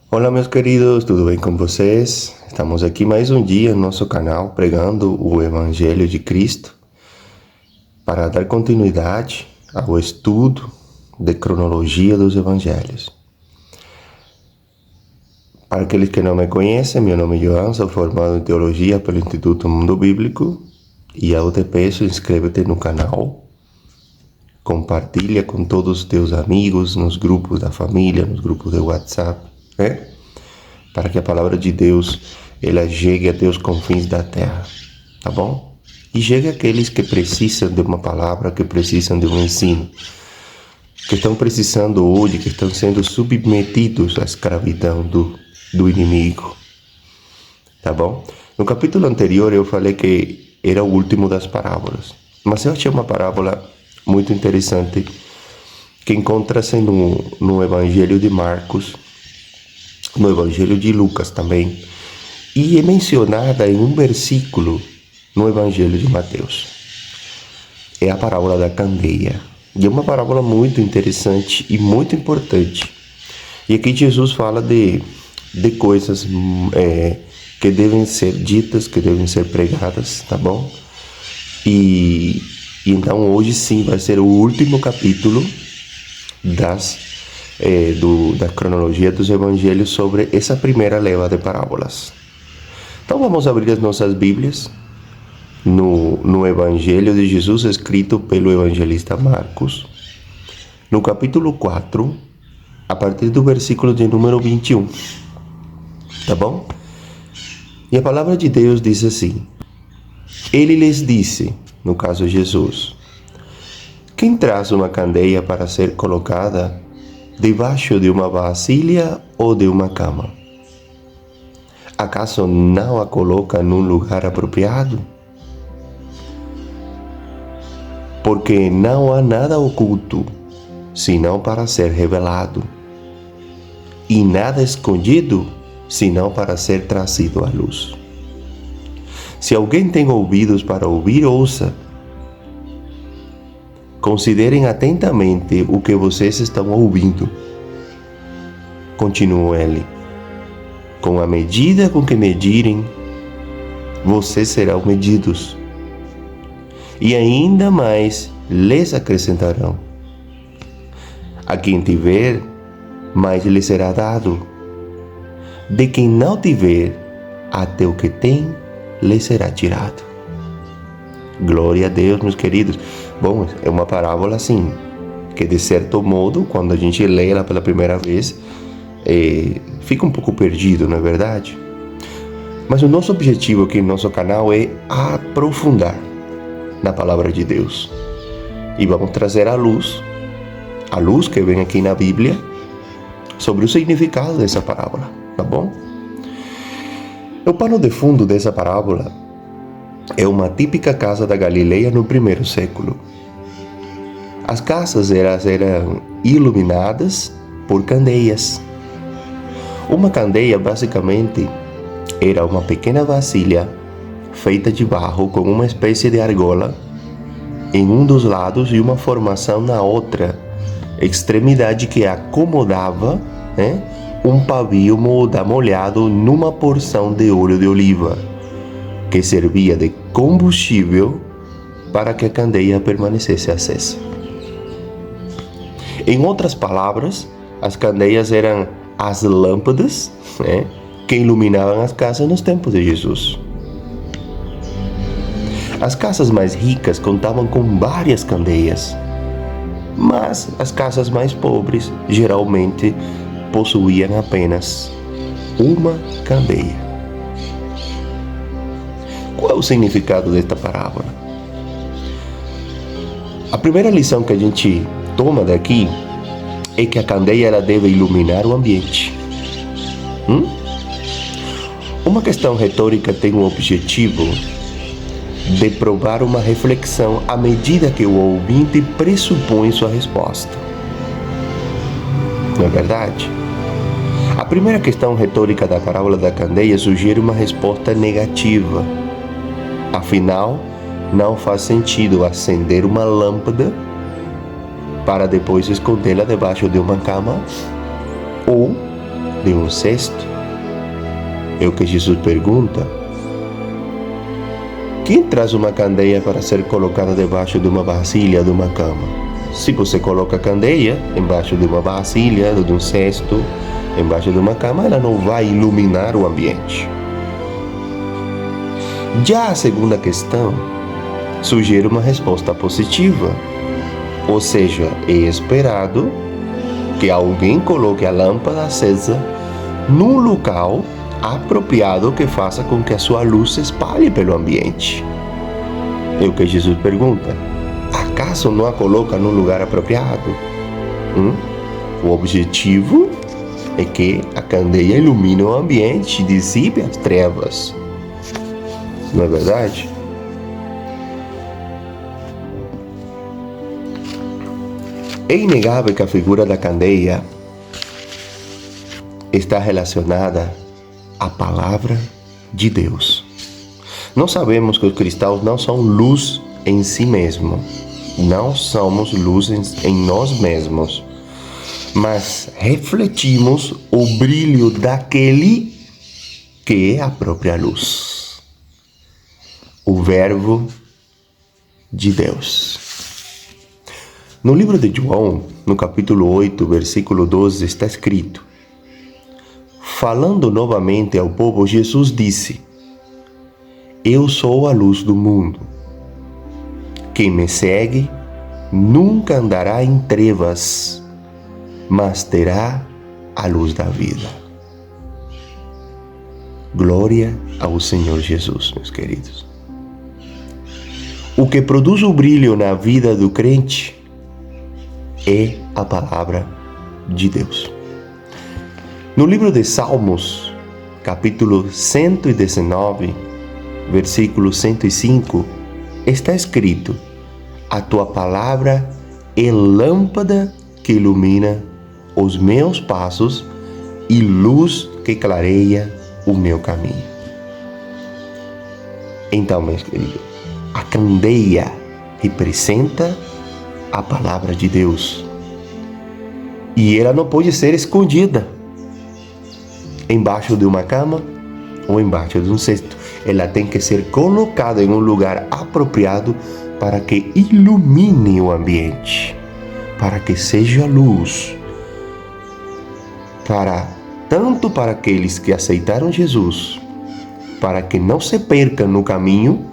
Olá, meus queridos, tudo bem com vocês? Estamos aqui mais um dia no nosso canal pregando o Evangelho de Cristo para dar continuidade ao estudo de cronologia dos Evangelhos. Para aqueles que não me conhecem, meu nome é João, sou formado em Teologia pelo Instituto Mundo Bíblico e eu te peço, inscreve-te no canal, compartilha com todos os teus amigos, nos grupos da família, nos grupos de WhatsApp, né? Para que a palavra de Deus ela chegue até os confins da terra, tá bom? E chegue àqueles que precisam de uma palavra, que precisam de um ensino, que estão precisando hoje, que estão sendo submetidos à escravidão do inimigo, tá bom? No capítulo anterior eu falei que era o último das parábolas, mas eu achei uma parábola muito interessante que encontra-se no Evangelho de Marcos, no Evangelho de Lucas também, e é mencionada em um versículo no Evangelho de Mateus. É a parábola da candeia. E é uma parábola muito interessante e muito importante. E aqui Jesus fala de coisas que devem ser ditas, que devem ser pregadas, tá bom? E então hoje sim vai ser o último capítulo da cronologia dos evangelhos sobre essa primeira leva de parábolas. Então vamos abrir as nossas Bíblias no Evangelho de Jesus escrito pelo evangelista Marcos, no capítulo 4, a partir do versículo de número 21, tá bom? E a palavra de Deus diz assim: Ele lhes disse, no caso Jesus, quem traz uma candeia para ser colocada debaixo de uma vasilha ou de uma cama? Acaso não a coloca num lugar apropriado? Porque não há nada oculto, senão para ser revelado, e nada escondido, senão para ser trazido à luz. Se alguém tem ouvidos para ouvir, ouça. Considerem atentamente o que vocês estão ouvindo. Continuou ele. Com a medida com que medirem, vocês serão medidos. E ainda mais lhes acrescentarão. A quem tiver, mais lhe será dado. De quem não tiver, até o que tem, lhe será tirado. Glória a Deus, meus queridos. Bom, é uma parábola assim, que de certo modo, quando a gente lê ela pela primeira vez, fica um pouco perdido, não é verdade? Mas o nosso objetivo aqui no nosso canal é aprofundar na palavra de Deus. E vamos trazer a luz que vem aqui na Bíblia, sobre o significado dessa parábola, tá bom? O pano de fundo dessa parábola é uma típica casa da Galileia no primeiro século. As casas eram iluminadas por candeias. Uma candeia, basicamente, era uma pequena vasilha feita de barro com uma espécie de argola em um dos lados e uma formação na outra extremidade que acomodava, um pavio molhado numa porção de óleo de oliva, que servia de combustível para que a candeia permanecesse acesa. Em outras palavras, as candeias eram as lâmpadas, que iluminavam as casas nos tempos de Jesus. As casas mais ricas contavam com várias candeias, mas as casas mais pobres geralmente possuíam apenas uma candeia. Qual é o significado desta parábola? A primeira lição que a gente toma daqui é que a candeia ela deve iluminar o ambiente. Uma questão retórica tem o objetivo de provar uma reflexão à medida que o ouvinte pressupõe sua resposta. Não é verdade? A primeira questão retórica da parábola da candeia sugere uma resposta negativa. Afinal, não faz sentido acender uma lâmpada para depois escondê-la debaixo de uma cama ou de um cesto? É o que Jesus pergunta. Quem traz uma candeia para ser colocada debaixo de uma vasilha de uma cama? Se você coloca a candeia embaixo de uma vasilha, de um cesto, embaixo de uma cama, ela não vai iluminar o ambiente. Já a segunda questão sugere uma resposta positiva, ou seja, é esperado que alguém coloque a lâmpada acesa num local apropriado que faça com que a sua luz se espalhe pelo ambiente. É o que Jesus pergunta. Acaso não a coloca num lugar apropriado? O objetivo é que a candeia ilumine o ambiente e dissipe as trevas. Não é verdade? É inegável que a figura da candeia está relacionada à palavra de Deus. Nós sabemos que os cristãos não são luz em si mesmos. Não somos luz em nós mesmos. Mas refletimos o brilho daquele que é a própria luz. O Verbo de Deus. No livro de João, no capítulo 8, versículo 12, está escrito: falando novamente ao povo, Jesus disse: eu sou a luz do mundo. Quem me segue nunca andará em trevas, mas terá a luz da vida. Glória ao Senhor Jesus, meus queridos. O que produz o brilho na vida do crente é a palavra de Deus. No livro de Salmos, capítulo 119, versículo 105, está escrito: a tua palavra é lâmpada que ilumina os meus passos e luz que clareia o meu caminho. Então, meus queridos, a candeia representa a palavra de Deus. E ela não pode ser escondida embaixo de uma cama ou embaixo de um cesto. Ela tem que ser colocada em um lugar apropriado para que ilumine o ambiente, para que seja luz, tanto para aqueles que aceitaram Jesus, para que não se percam no caminho,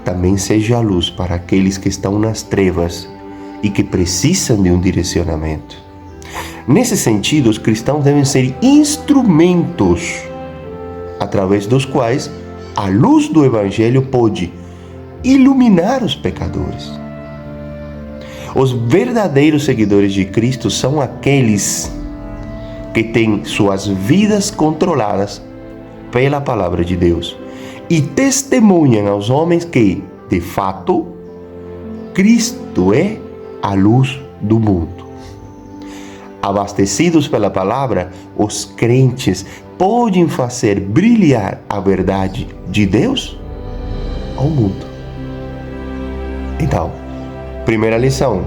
também seja a luz para aqueles que estão nas trevas e que precisam de um direcionamento. Nesse sentido, os cristãos devem ser instrumentos através dos quais a luz do Evangelho pode iluminar os pecadores. Os verdadeiros seguidores de Cristo são aqueles que têm suas vidas controladas pela palavra de Deus e testemunham aos homens que, de fato, Cristo é a luz do mundo. Abastecidos pela palavra, os crentes podem fazer brilhar a verdade de Deus ao mundo. Então, primeira lição: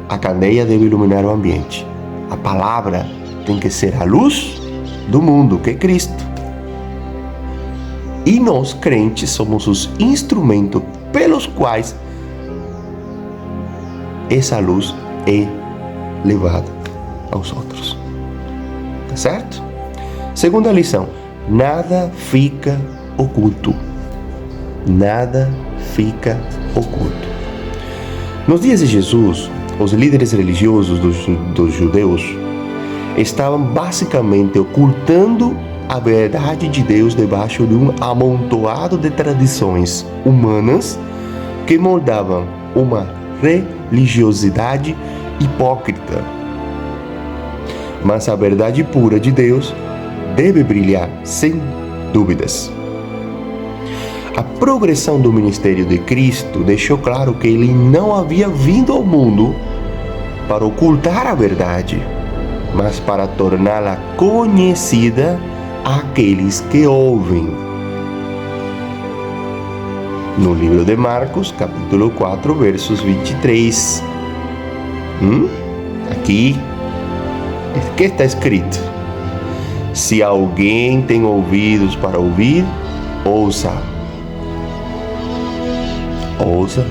a candeia deve iluminar o ambiente. A palavra tem que ser a luz do mundo, que é Cristo. E nós, crentes, somos os instrumentos pelos quais essa luz é levada aos outros. Tá certo? Segunda lição: nada fica oculto. Nada fica oculto. Nos dias de Jesus, os líderes religiosos dos judeus estavam basicamente ocultando a verdade de Deus debaixo de um amontoado de tradições humanas que moldavam uma religiosidade hipócrita. Mas a verdade pura de Deus deve brilhar, sem dúvidas. A progressão do ministério de Cristo deixou claro que ele não havia vindo ao mundo para ocultar a verdade, mas para torná-la conhecida àqueles que ouvem. No livro de Marcos, capítulo 4, versos 23. Aqui, O que está escrito? Se alguém tem ouvidos para ouvir, ouça. Ouça.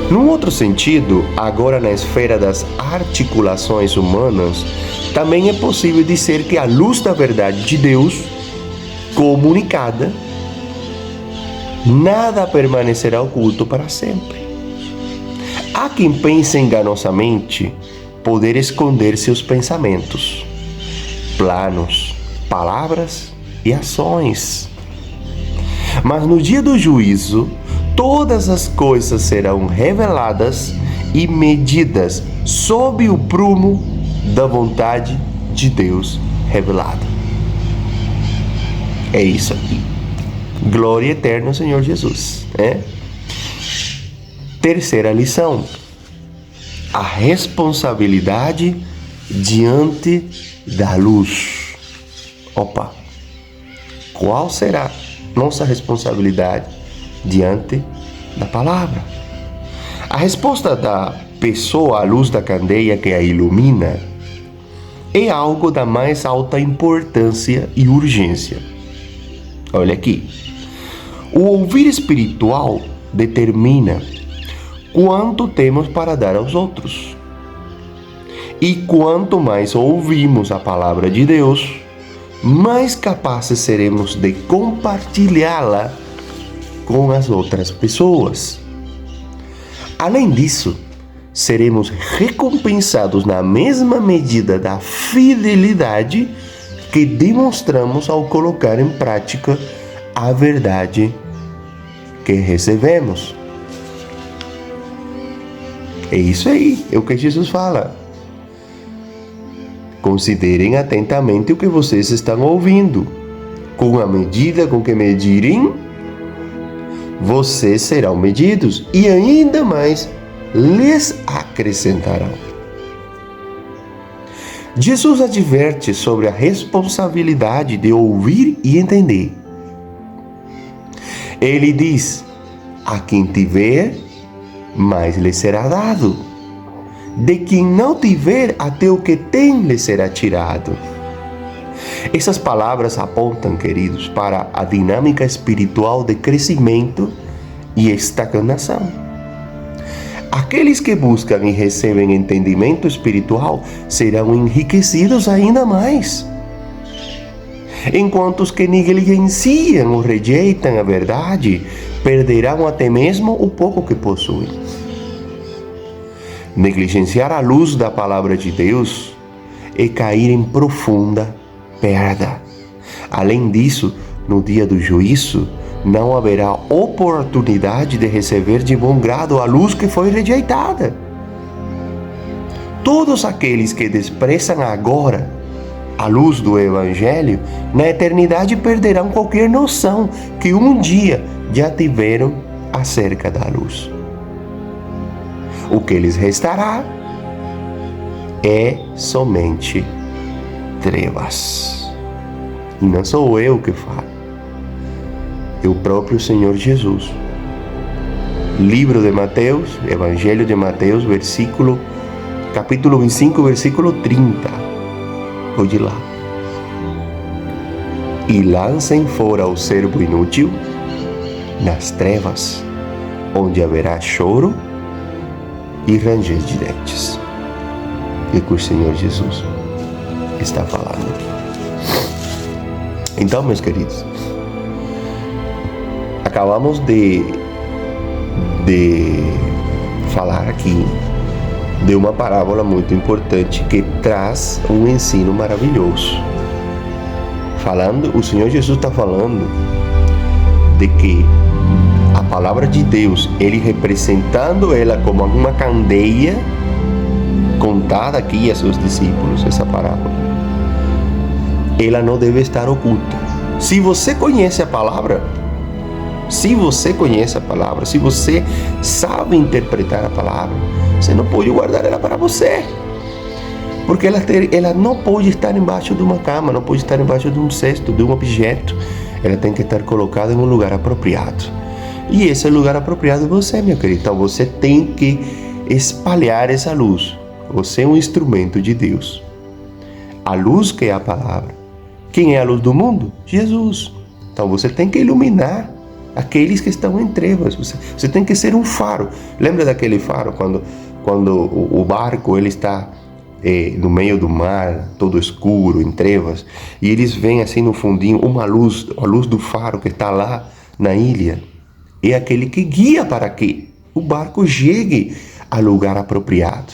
Num outro sentido, agora na esfera das articulações humanas, também é possível dizer que a luz da verdade de Deus, comunicada, nada permanecerá oculto para sempre. Há quem pense enganosamente poder esconder seus pensamentos, planos, palavras e ações. Mas no dia do juízo, todas as coisas serão reveladas e medidas sob o prumo da vontade de Deus revelada. É isso aqui. Glória eterna ao Senhor Jesus. Terceira lição: a responsabilidade diante da luz. Qual será nossa responsabilidade diante da palavra? A resposta da pessoa à luz da candeia que a ilumina é algo da mais alta importância e urgência. Olha aqui. O ouvir espiritual determina quanto temos para dar aos outros. E quanto mais ouvimos a palavra de Deus, mais capazes seremos de compartilhá-la com as outras pessoas. Além disso, seremos recompensados na mesma medida da fidelidade que demonstramos ao colocar em prática a verdade que recebemos. É isso aí, é o que Jesus fala. Considerem atentamente o que vocês estão ouvindo. Com a medida com que medirem, vocês serão medidos e ainda mais lhes acrescentarão. Jesus adverte sobre a responsabilidade de ouvir e entender. Ele diz: a quem tiver, mais lhe será dado. De quem não tiver, até o que tem lhe será tirado. Essas palavras apontam, queridos, para a dinâmica espiritual de crescimento e estagnação. Aqueles que buscam e recebem entendimento espiritual serão enriquecidos ainda mais, enquanto os que negligenciam ou rejeitam a verdade perderão até mesmo o pouco que possuem. Negligenciar a luz da palavra de Deus é cair em profunda perda. Além disso, no dia do juízo, não haverá oportunidade de receber de bom grado a luz que foi rejeitada. Todos aqueles que desprezam agora a luz do Evangelho, na eternidade perderão qualquer noção que um dia já tiveram acerca da luz. O que lhes restará é somente trevas. E não sou eu que falo, é o próprio Senhor Jesus. Livro de Mateus, Evangelho de Mateus, capítulo 25, versículo 30. Pode ir lá. E lancem fora o servo inútil nas trevas, onde haverá choro e ranger de dentes. É que o Senhor Jesus está falando. Então, meus queridos, acabamos de falar aqui de uma parábola muito importante que traz um ensino maravilhoso. O Senhor Jesus está falando de que a palavra de Deus, Ele representando ela como uma candeia, contada aqui a seus discípulos, essa parábola, ela não deve estar oculta. Se você conhece a palavra, se você sabe interpretar a palavra, você não pode guardar ela para você. Porque ela não pode estar embaixo de uma cama, não pode estar embaixo de um cesto, de um objeto. Ela tem que estar colocada em um lugar apropriado. E esse lugar apropriado é você, meu querido. Então você tem que espalhar essa luz. Você é um instrumento de Deus. A luz que é a palavra. Quem é a luz do mundo? Jesus. Então você tem que iluminar aqueles que estão em trevas. Você tem que ser um faro. Lembra daquele faro quando o barco ele está no meio do mar, todo escuro, em trevas, e eles veem assim no fundinho uma luz, a luz do faro que está lá na ilha. É aquele que guia para que o barco chegue ao lugar apropriado.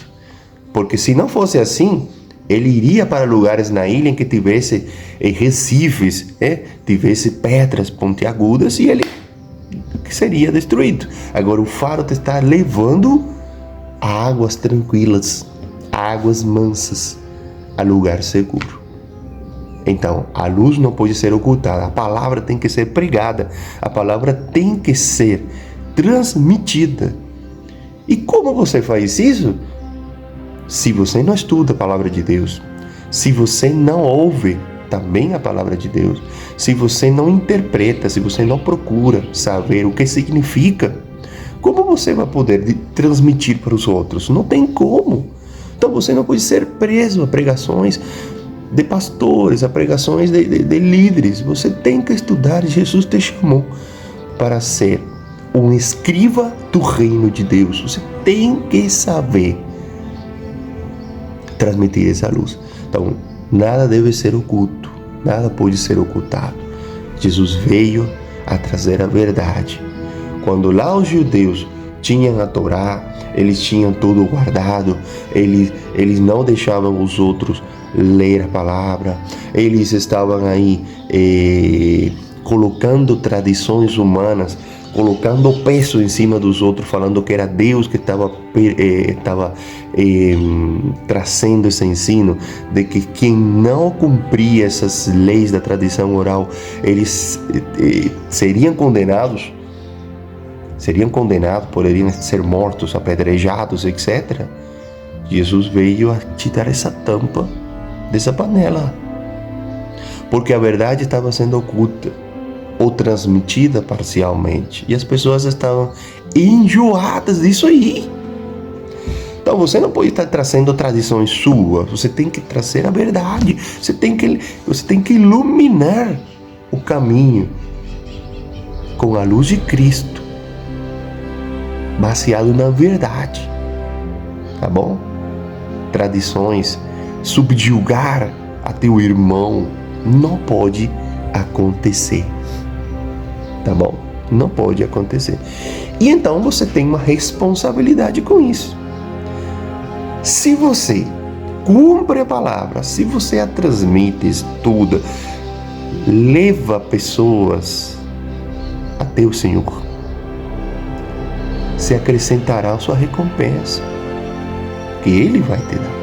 Porque se não fosse assim, ele iria para lugares na ilha em que tivesse recifes, tivesse pedras pontiagudas, e ele seria destruído. Agora o faro te está levando a águas tranquilas, águas mansas, a lugar seguro. Então, a luz não pode ser ocultada, a palavra tem que ser pregada, a palavra tem que ser transmitida. E como você faz isso? Se você não estuda a palavra de Deus, se você não ouve também a palavra de Deus, se você não interpreta, se você não procura saber o que significa, como você vai poder transmitir para os outros? Não tem como. Então você não pode ser preso a pregações de pastores, a pregações de líderes. Você tem que estudar. Jesus te chamou para ser um escriba do reino de Deus. Você tem que saber transmitir essa luz. Então, nada deve ser oculto, nada pode ser ocultado. Jesus veio a trazer a verdade. Quando lá os judeus tinham a Torá, eles tinham tudo guardado, eles não deixavam os outros ler a palavra, eles estavam aí colocando tradições humanas, colocando peso em cima dos outros, falando que era Deus que estava trazendo esse ensino, de que quem não cumpria essas leis da tradição oral, eles seriam condenados, poderiam ser mortos, apedrejados, etc. Jesus veio a tirar essa tampa dessa panela, porque a verdade estava sendo oculta ou transmitida parcialmente, e as pessoas estavam enjoadas disso aí. Então você não pode estar trazendo tradições suas, você tem que trazer a verdade, você tem que iluminar o caminho com a luz de Cristo, baseado na verdade, tá bom? Tradições, subjugar a teu irmão, não pode acontecer, tá bom? Não pode acontecer. E então você tem uma responsabilidade com isso. Se você cumpre a palavra, se você a transmite, estuda, leva pessoas até o Senhor, se acrescentará a sua recompensa, que Ele vai te dar.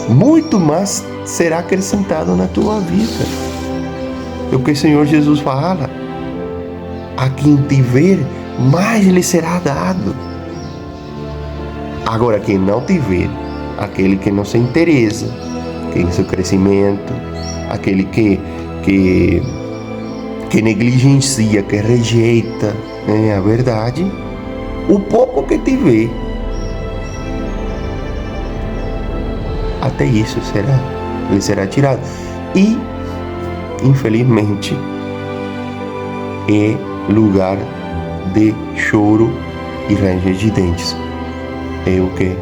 Muito mais será acrescentado na tua vida. É o que o Senhor Jesus fala: a quem tiver, mais lhe será dado. Agora, quem não tiver, aquele que não se interessa em seu crescimento, aquele que negligencia, que rejeita a verdade, o pouco que tiver, até isso lhe será tirado. E, infelizmente, é lugar de choro e ranger de dentes. É o que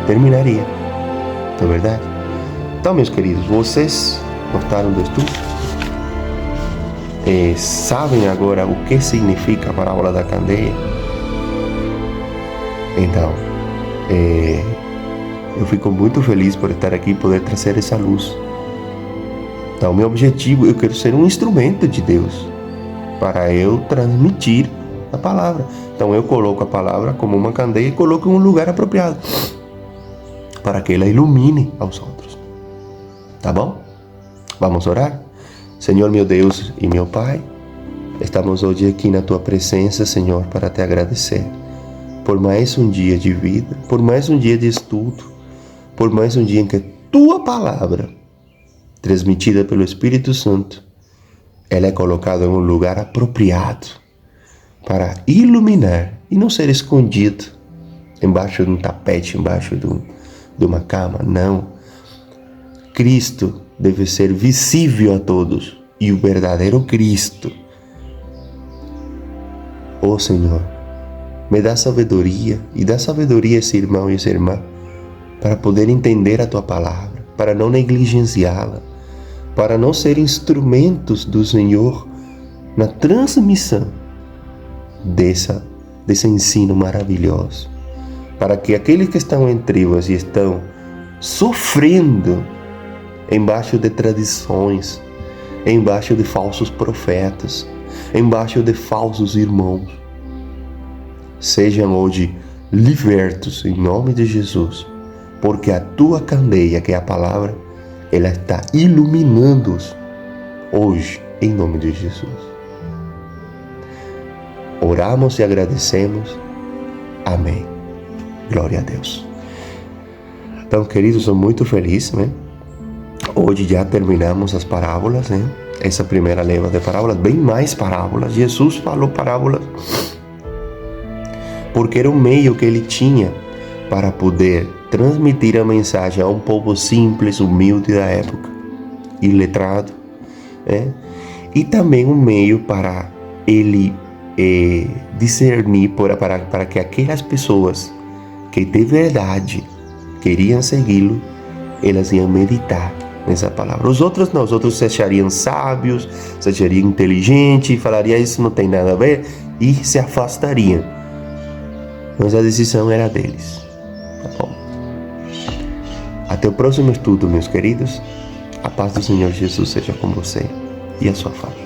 terminaria, não é verdade? Então, meus queridos, vocês gostaram do estudo? Sabem agora o que significa a parábola da candeia? Então, eu fico muito feliz por estar aqui e poder trazer essa luz. Então, meu objetivo, eu quero ser um instrumento de Deus para eu transmitir a palavra. Então, eu coloco a palavra como uma candeia e coloco em um lugar apropriado para que ela ilumine aos outros. Tá bom? Vamos orar? Senhor, meu Deus e meu Pai, estamos hoje aqui na Tua presença, Senhor, para te agradecer por mais um dia de vida, por mais um dia de estudo, por mais um dia em que Tua palavra, transmitida pelo Espírito Santo, ela é colocada em um lugar apropriado para iluminar e não ser escondido embaixo de um tapete, embaixo de uma cama. Não. Cristo deve ser visível a todos. E o verdadeiro Cristo. Oh Senhor, me dá sabedoria e dá sabedoria a esse irmão e essa irmã para poder entender a Tua palavra, para não negligenciá-la, para não ser instrumentos do Senhor na transmissão desse ensino maravilhoso, para que aqueles que estão em trevas e estão sofrendo embaixo de tradições, embaixo de falsos profetas, embaixo de falsos irmãos, sejam hoje libertos em nome de Jesus, porque a Tua candeia, que é a palavra, ela está iluminando-os hoje em nome de Jesus. Oramos e agradecemos. Amém. Glória a Deus. Então, queridos, sou muito feliz, né? Hoje já terminamos as parábolas, né? Essa primeira leva de parábolas, bem mais parábolas. Jesus falou parábolas porque era o meio que ele tinha para poder transmitir a mensagem a um povo simples, humilde da época, iletrado, né? E também um meio para ele discernir para que aquelas pessoas que de verdade queriam segui-lo, elas iam meditar nessa palavra. Os outros não, os outros se achariam sábios, se achariam inteligentes, falariam isso não tem nada a ver e se afastariam. Mas a decisão era deles. Tá bom? Até o próximo estudo, meus queridos. A paz do Senhor Jesus seja com você e a sua família.